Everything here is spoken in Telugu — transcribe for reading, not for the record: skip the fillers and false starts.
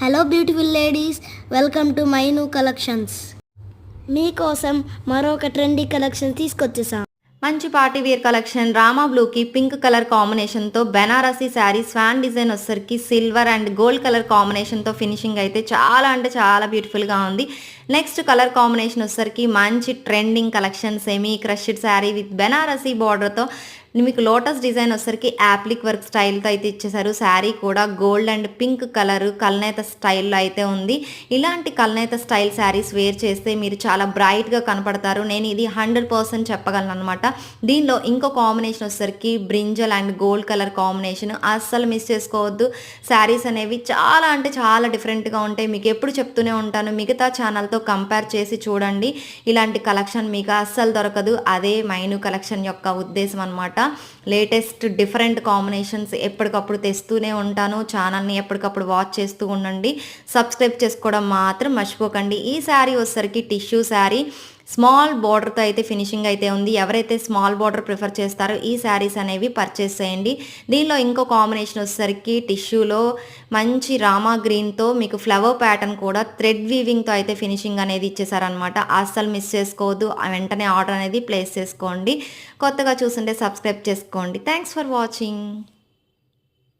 Hello beautiful ladies, welcome to my new collections. మీకోసం మరొక ట్రెండీ కలెక్షన్ తీసుకొచ్చేసాం. మంచి పార్టీ వేర్ కలెక్షన్ రామా బ్లూకి పింక్ కలర్ కాంబినేషన్తో బెనారసీ శారీ స్వాన్ డిజైన్ వచ్చేసరికి సిల్వర్ అండ్ గోల్డ్ కలర్ కాంబినేషన్తో ఫినిషింగ్ అయితే చాలా అంటే చాలా బ్యూటిఫుల్గా ఉంది. నెక్స్ట్ కలర్ కాంబినేషన్ వచ్చేసరికి మంచి trending collection semi crushed sari with Banarasi బార్డర్తో మీకు లోటస్ డిజైన్ వచ్చేసరికి యాప్లిక్ వర్క్ స్టైల్తో అయితే ఇచ్చేసారు. శారీ కూడా గోల్డ్ అండ్ పింక్ కలర్ కల్నేత స్టైల్లో అయితే ఉంది. ఇలాంటి కల్నేత స్టైల్ శారీస్ వేర్ చేస్తే మీరు చాలా బ్రైట్గా కనపడతారు. నేను ఇది 100% చెప్పగలను అనమాట. దీనిలో ఇంకో కాంబినేషన్ వచ్చేసరికి brinjal and gold colour combination అస్సలు మిస్ చేసుకోవద్దు. శారీస్ అనేవి చాలా అంటే చాలా డిఫరెంట్గా ఉంటాయి. మీకు ఎప్పుడు చెప్తూనే ఉంటాను, మిగతా ఛానల్తో కంపేర్ చేసి చూడండి. ఇలాంటి కలెక్షన్ మీకు అస్సలు దొరకదు. అదే మైను కలెక్షన్ యొక్క ఉద్దేశం అనమాట. లేటెస్ట్ డిఫరెంట్ కాంబినేషన్స్ ఎప్పటికప్పుడు తెస్తూనే ఉంటాను. ఛానల్ని ఎప్పటికప్పుడు వాచ్ చేస్తూ ఉండండి. సబ్స్క్రైబ్ చేసుకోవడం మాత్రం మర్చిపోకండి. ఈ శారీ వచ్చేసరికి టిష్యూ శారీ స్మాల్ బార్డర్తో అయితే ఫినిషింగ్ అయితే ఉంది. ఎవరైతే స్మాల్ బార్డర్ ప్రిఫర్ చేస్తారో ఈ శారీస్ అనేవి పర్చేస్ చేయండి. దీనిలో ఇంకో కాంబినేషన్ వచ్చేసరికి టిష్యూలో మంచి రామా గ్రీన్తో మీకు ఫ్లవర్ ప్యాటర్న్ కూడా థ్రెడ్ వీవింగ్తో అయితే ఫినిషింగ్ అనేది ఇచ్చేసారనమాట. అస్సలు మిస్ చేసుకోవద్దు. వెంటనే ఆర్డర్ అనేది ప్లేస్ చేసుకోండి. కొత్తగా చూస్తుంటే సబ్స్క్రైబ్ చేసుకోండి. Thanks for watching.